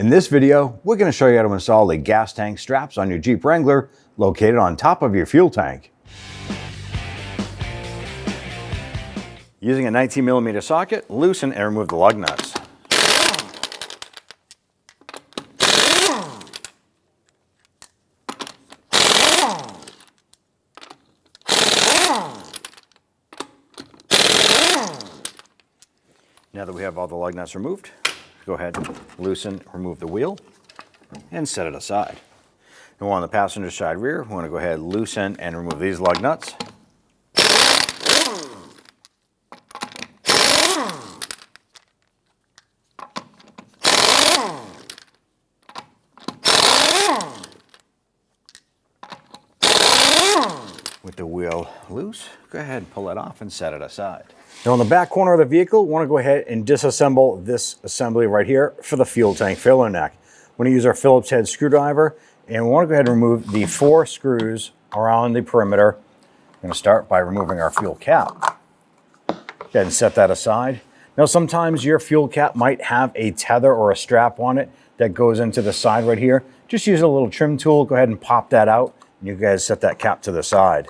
In this video, we're going to show you how to install the gas tank straps on your Jeep Wrangler located on top of your fuel tank. Using a 19mm socket, loosen and remove the lug nuts. Now that we have all the lug nuts removed, go ahead and loosen, remove the wheel, and set it aside. Now on the passenger side rear, we want to go ahead, loosen, and remove these lug nuts. With the wheel loose, go ahead and pull it off and set it aside. Now on the back corner of the vehicle, we want to go ahead and disassemble this assembly right here for the fuel tank filler neck. We're going to use our Phillips head screwdriver, and we want to go ahead and remove the 4 screws around the perimeter. I'm going to start by removing our fuel cap. Go ahead and set that aside. Now sometimes your fuel cap might have a tether or a strap on it that goes into the side right here. Just use a little trim tool, go ahead and pop that out, and you guys set that cap to the side.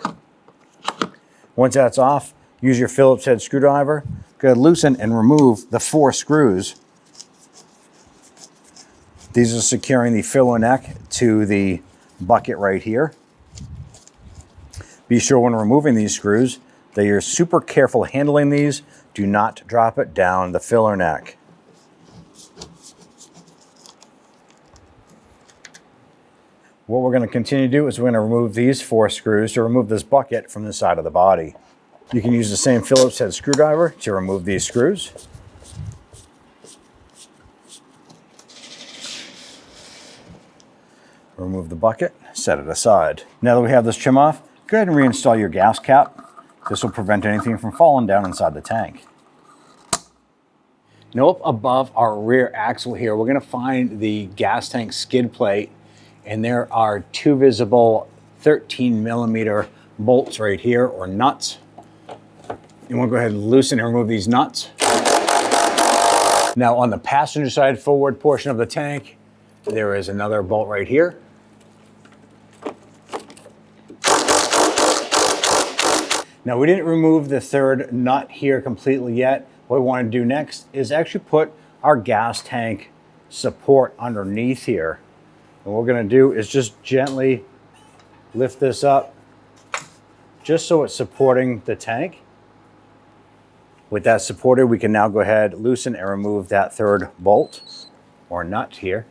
Once that's off, use your Phillips head screwdriver, go ahead, loosen and remove the 4 screws. These are securing the filler neck to the bucket right here. Be sure when removing these screws that you're super careful handling these. Do not drop it down the filler neck. What we're going to continue to do is we're going to remove these 4 screws to remove this bucket from the side of the body. You can use the same Phillips head screwdriver to remove these screws. Remove the bucket, set it aside. Now that we have this trim off, go ahead and reinstall your gas cap. This will prevent anything from falling down inside the tank. Now up above our rear axle here, we're going to find the gas tank skid plate, and there are 2 visible 13mm bolts right here, or nuts. You want to go ahead and loosen and remove these nuts. Now on the passenger side forward portion of the tank, there is another bolt right here. Now we didn't remove the 3rd nut here completely yet. What we want to do next is actually put our gas tank support underneath here. And what we're going to do is just gently lift this up just so it's supporting the tank. With that supported, we can now go ahead, loosen and remove that 3rd bolt or nut here.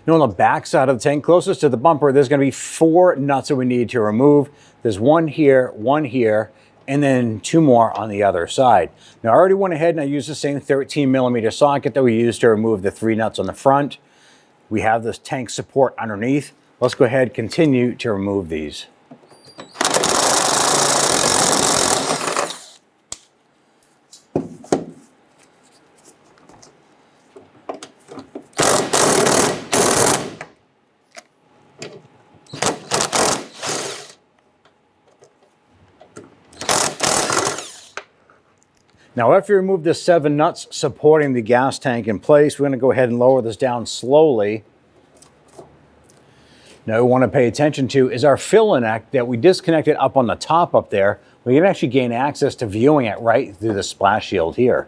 Now on the back side of the tank, closest to the bumper, there's going to be 4 nuts that we need to remove. There's 1 here, and then 2 more on the other side. Now I already went ahead and I used the same 13mm socket that we used to remove the 3 nuts on the front. We have this tank support underneath. Let's go ahead and continue to remove these. Now after you remove the 7 nuts supporting the gas tank in place, we're going to go ahead and lower this down slowly. Now what we want to pay attention to is our filler neck that we disconnected up on the top up there. We can actually gain access to viewing it right through the splash shield here.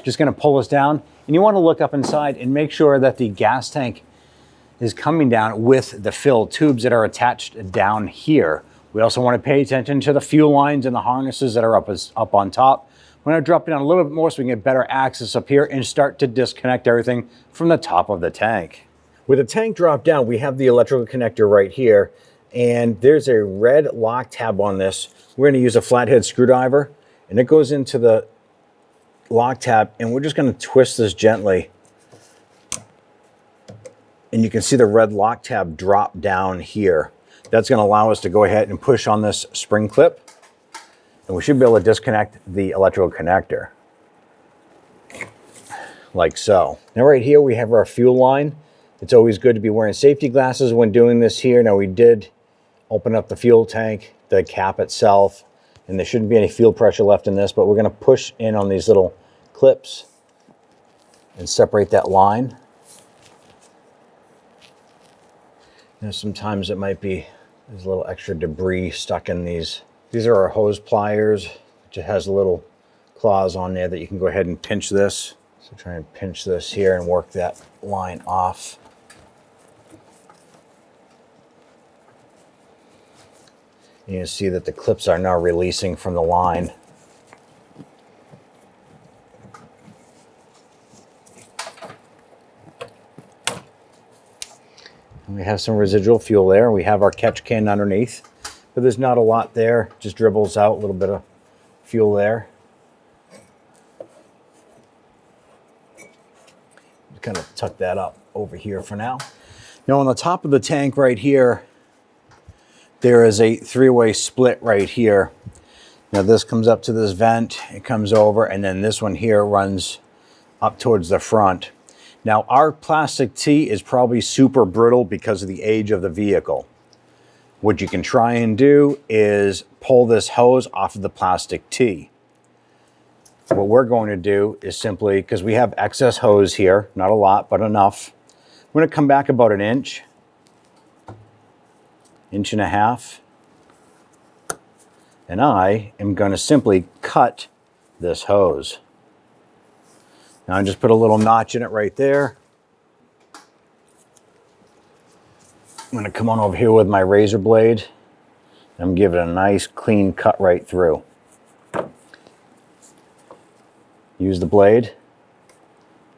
Just going to pull this down, and you want to look up inside and make sure that the gas tank is coming down with the fill tubes that are attached down here. We also want to pay attention to the fuel lines and the harnesses that are up on top. I'm going to drop it down a little bit more so we can get better access up here and start to disconnect everything from the top of the tank. With the tank dropped down, we have the electrical connector right here, and there's a red lock tab on this. We're going to use a flathead screwdriver, and it goes into the lock tab, and we're just going to twist this gently. And you can see the red lock tab drop down here. That's going to allow us to go ahead and push on this spring clip. And we should be able to disconnect the electrical connector, like so. Now right here we have our fuel line. It's always good to be wearing safety glasses when doing this here. Now we did open up the fuel tank, the cap itself, and there shouldn't be any fuel pressure left in this, but we're going to push in on these little clips and separate that line. Sometimes it might be there's a little extra debris stuck in these. These are our hose pliers. It has little claws on there that you can go ahead and pinch this. So try and pinch this here and work that line off. You can see that the clips are now releasing from the line. And we have some residual fuel there. We have our catch can underneath, but there's not a lot there. Just dribbles out a little bit of fuel there. Just kind of tuck that up over here for now. Now on the top of the tank right here, there is a three-way split right here. Now this comes up to this vent, it comes over, and then this one here runs up towards the front. Now our plastic tee is probably super brittle because of the age of the vehicle. What you can try and do is pull this hose off of the plastic tee. What we're going to do is simply, because we have excess hose here, not a lot, but enough. I'm going to come back about an inch and a half, and I am going to simply cut this hose. Now I just put a little notch in it right there. I'm going to come on over here with my razor blade. I'm giving it a nice clean cut right through. Use the blade.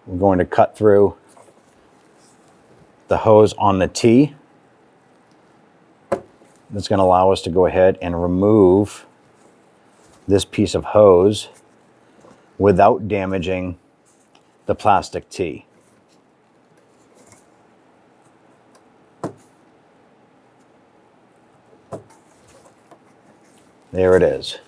We're going to cut through the hose on the tee. That's going to allow us to go ahead and remove this piece of hose without damaging the plastic tee. There it is.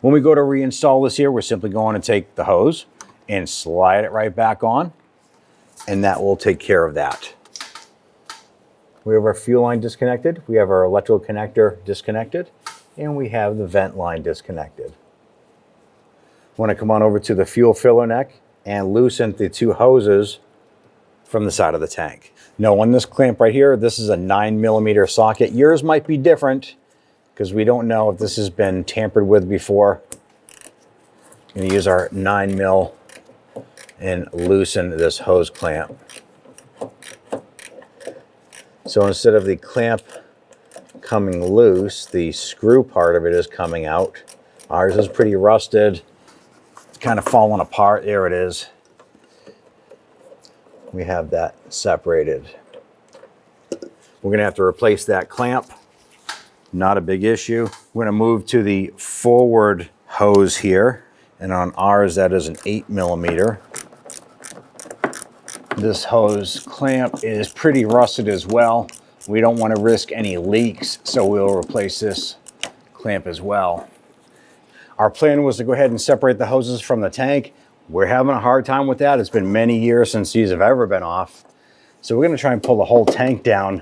When we go to reinstall this here, we're simply going to take the hose and slide it right back on, and that will take care of that. We have our fuel line disconnected, we have our electrical connector disconnected, and we have the vent line disconnected. Want to come on over to the fuel filler neck and loosen the two hoses from the side of the tank. Now on this clamp right here, this is a 9mm socket. Yours might be different because we don't know if this has been tampered with before. I'm going to use our 9mm and loosen this hose clamp. So instead of the clamp coming loose, the screw part of it is coming out. Ours is pretty rusted. It's kind of falling apart. There it is. We have that separated. We're going to have to replace that clamp. Not a big issue. We're going to move to the forward hose here. And on ours, that is an 8mm. This hose clamp is pretty rusted as well. We don't want to risk any leaks, so we'll replace this clamp as well. Our plan was to go ahead and separate the hoses from the tank. We're having a hard time with that. It's been many years since these have ever been off. So we're going to try and pull the whole tank down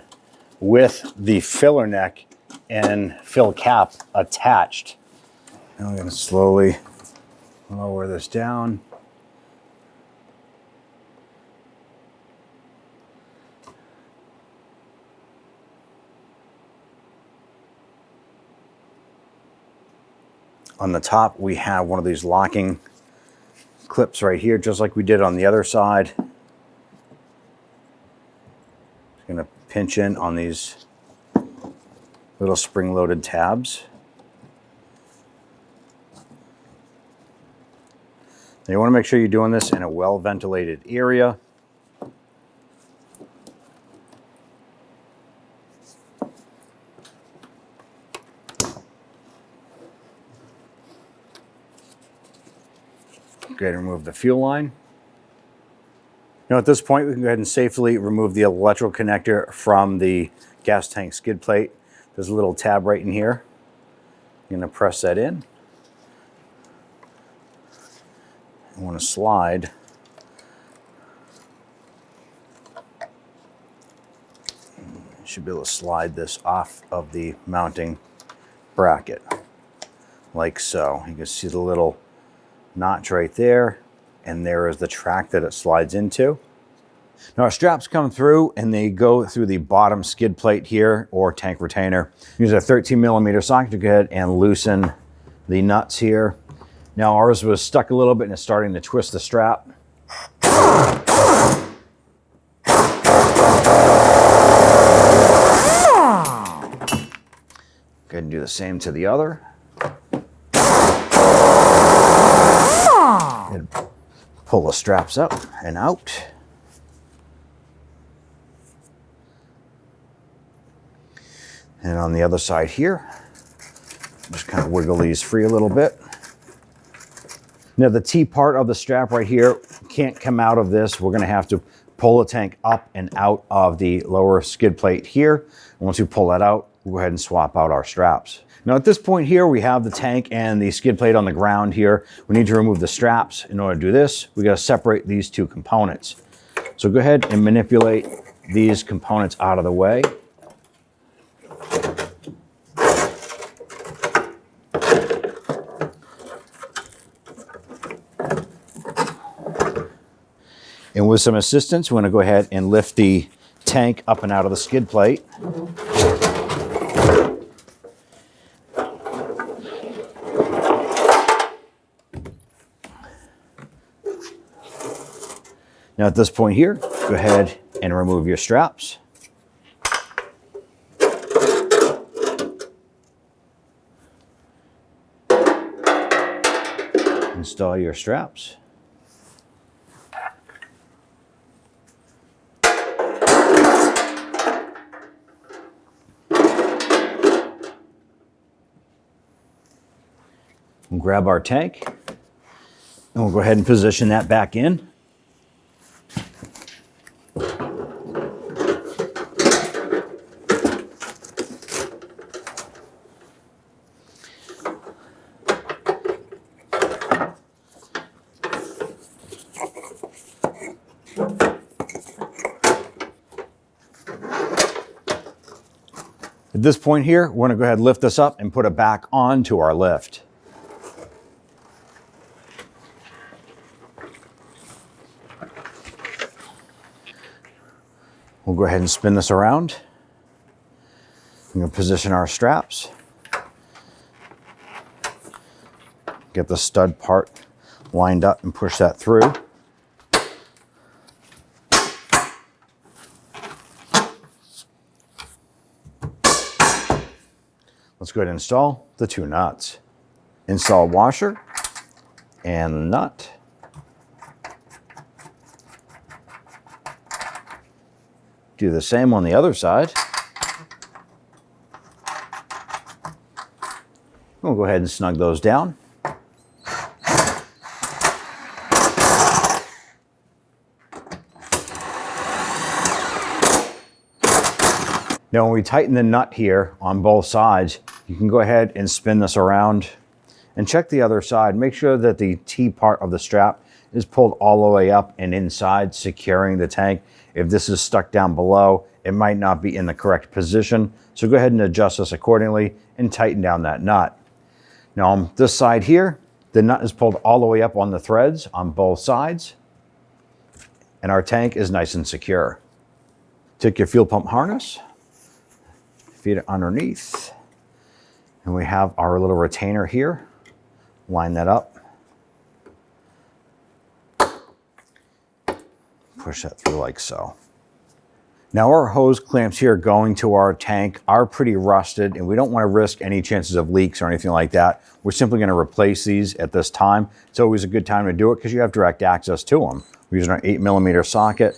with the filler neck and fill cap attached. Now we're going to slowly lower this down. On the top, we have one of these locking clips right here, just like we did on the other side. Just going to pinch in on these little spring-loaded tabs. Now you want to make sure you're doing this in a well-ventilated area. Go ahead and remove the fuel line. Now at this point, we can go ahead and safely remove the electrical connector from the gas tank skid plate. There's a little tab right in here. I'm going to press that in. I want to slide should be able to slide this off of the mounting bracket like so. You can see the little notch right there, and there is the track that it slides into. Now our straps come through and they go through the bottom skid plate here or tank retainer. Use a 13mm socket to go ahead and loosen the nuts here. Now ours was stuck a little bit and it's starting to twist the strap. Go ahead and do the same to the other. And pull the straps up and out. And on the other side here, just kind of wiggle these free a little bit. Now the T part of the strap right here can't come out of this. We're gonna have to pull the tank up and out of the lower skid plate here. And once we pull that out, we'll go ahead and swap out our straps. Now at this point here, we have the tank and the skid plate on the ground here. We need to remove the straps. In order to do this, we gotta separate these two components. So go ahead and manipulate these components out of the way. And with some assistance, we're going to go ahead and lift the tank up and out of the skid plate. Now at this point here, go ahead and remove your straps. Install your straps. We'll grab our tank and we'll go ahead and position that back in. At this point here, we're going to go ahead and lift this up and put it back onto our lift. We'll go ahead and spin this around. I'm going to position our straps. Get the stud part lined up and push that through. Let's go ahead and install the two nuts. Install washer and nut. Do the same on the other side. We'll go ahead and snug those down. Now when we tighten the nut here on both sides, you can go ahead and spin this around and check the other side. Make sure that the T part of the strap is pulled all the way up and inside, securing the tank. If this is stuck down below, it might not be in the correct position. So go ahead and adjust this accordingly and tighten down that nut. Now on this side here, the nut is pulled all the way up on the threads on both sides, and our tank is nice and secure. Take your fuel pump harness, feed it underneath, and we have our little retainer here. Line that up. Push that through like so. Now our hose clamps here going to our tank are pretty rusted, and we don't want to risk any chances of leaks or anything like that. We're simply going to replace these at this time. It's always a good time to do it because you have direct access to them. We're using our 8mm socket.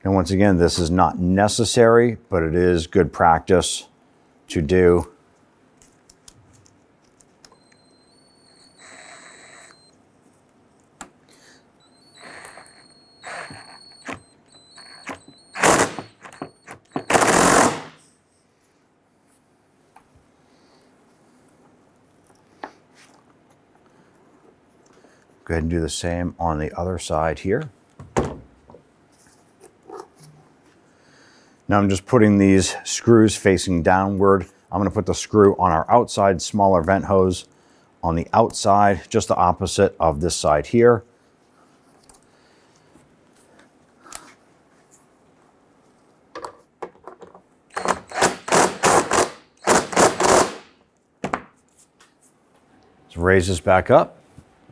And once again, this is not necessary, but it is good practice to do. Go ahead and do the same on the other side here. Now I'm just putting these screws facing downward I'm going to put the screw on our outside smaller vent hose on the outside, just the opposite of this side here. Let's raise this back up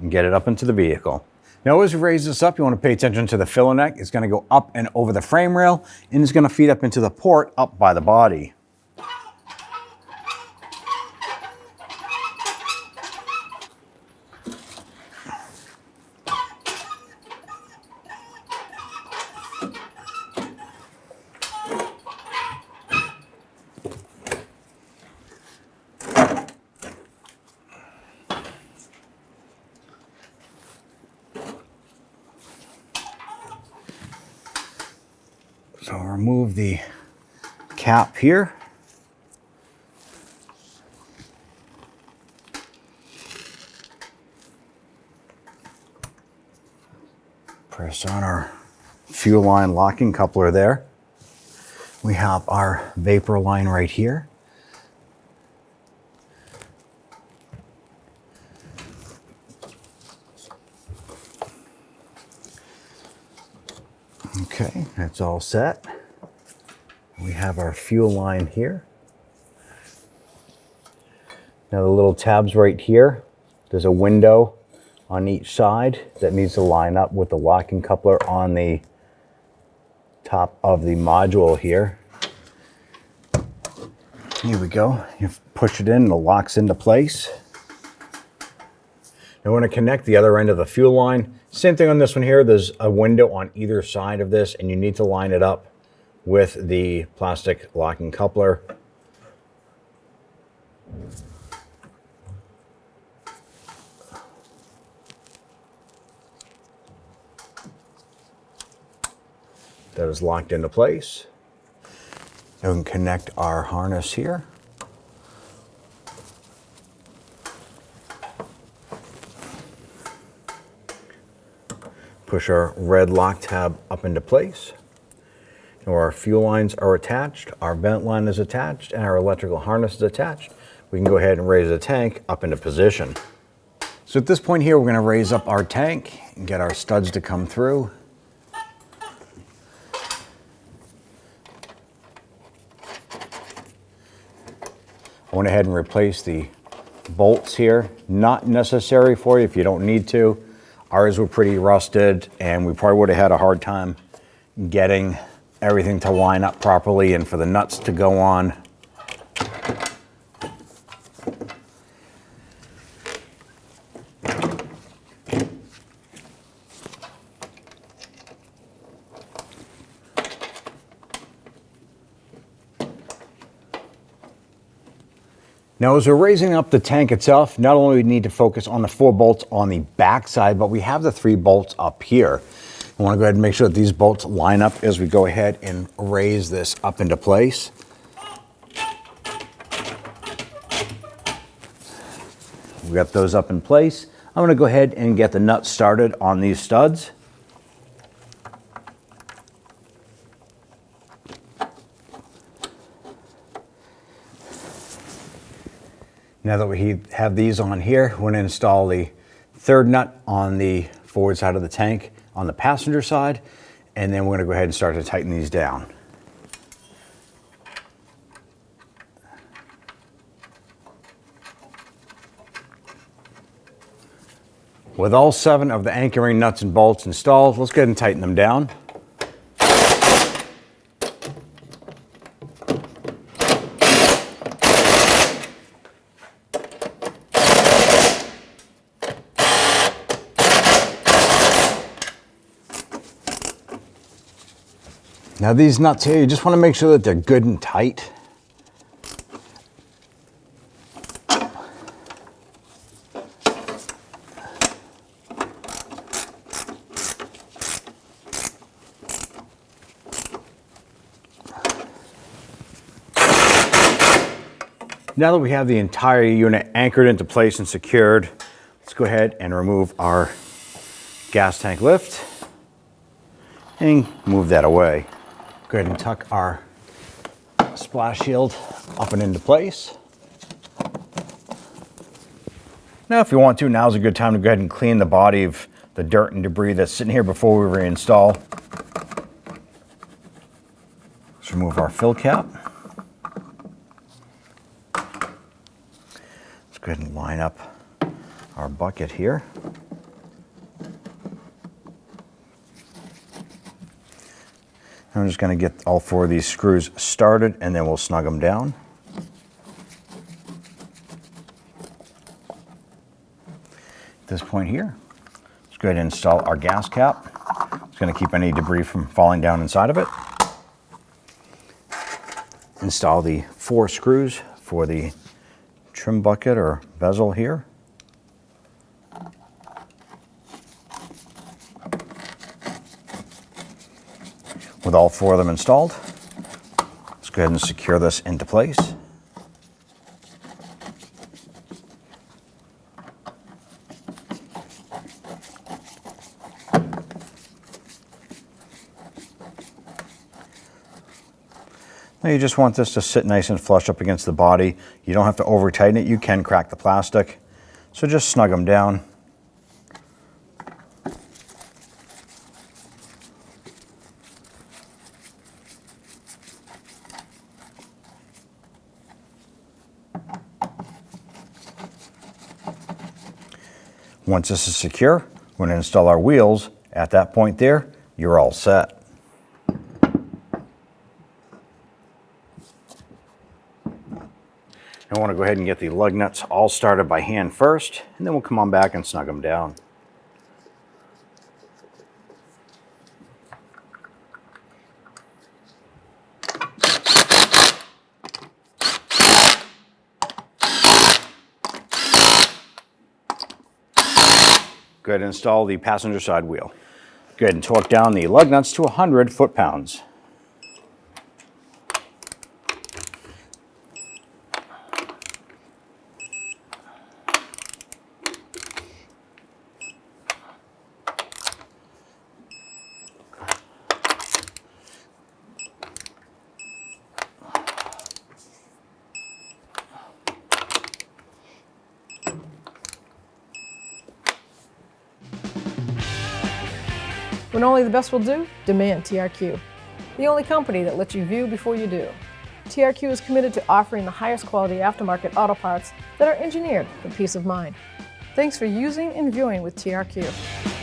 and get it up into the vehicle. Now, as you raise this up, you want to pay attention to the filler neck. It's going to go up and over the frame rail, and it's going to feed up into the port up by the body. So I'll remove the cap here. Press on our fuel line locking coupler there. We have our vapor line right here. Okay, that's all set. We have our fuel line here. Now the little tabs right here, there's a window on each side that needs to line up with the locking coupler on the top of the module here. Here we go. You push it in and it locks into place. Now we're going to connect the other end of the fuel line. Same thing on this one here. There's a window on either side of this, and you need to line it up with the plastic locking coupler. That is locked into place. Now we can connect our harness here. Push our red lock tab up into place. Now our fuel lines are attached, our vent line is attached, and our electrical harness is attached. We can go ahead and raise the tank up into position. So at this point here, we're going to raise up our tank and get our studs to come through. I went ahead and replaced the bolts here. Not necessary for you if you don't need to. Ours were pretty rusted, and we probably would have had a hard time getting everything to line up properly and for the nuts to go on. Now, as we're raising up the tank itself, not only do we need to focus on the 4 bolts on the back side, but we have the 3 bolts up here. I want to go ahead and make sure that these bolts line up as we go ahead and raise this up into place. We got those up in place. I'm going to go ahead and get the nuts started on these studs. Now that we have these on here, we're going to install the 3rd nut on the forward side of the tank on the passenger side, and then we're going to go ahead and start to tighten these down. With all 7 of the anchoring nuts and bolts installed, let's go ahead and tighten them down. Now these nuts here, you just want to make sure that they're good and tight. Now that we have the entire unit anchored into place and secured, let's go ahead and remove our gas tank lift and move that away. Go ahead and tuck our splash shield up and into place. Now if you want to, now's a good time to go ahead and clean the body of the dirt and debris that's sitting here before we reinstall. Let's remove our fill cap. Let's go ahead and line up our bucket here. I'm just going to get all 4 of these screws started and then we'll snug them down. At this point here, let's go ahead and install our gas cap. It's going to keep any debris from falling down inside of it. Install the 4 screws for the trim bucket or bezel here. With all 4 of them installed, let's go ahead and secure this into place. Now you just want this to sit nice and flush up against the body. You don't have to over tighten it. You can crack the plastic. So just snug them down. Once this is secure, we're going to install our wheels. At that point there, you're all set. I want to go ahead and get the lug nuts all started by hand first, and then we'll come on back and snug them down. Go ahead and install the passenger side wheel. Go ahead and torque down the lug nuts to 100 foot-pounds. When only the best will do, demand TRQ. The only company that lets you view before you do. TRQ is committed to offering the highest quality aftermarket auto parts that are engineered for peace of mind. Thanks for using and viewing with TRQ.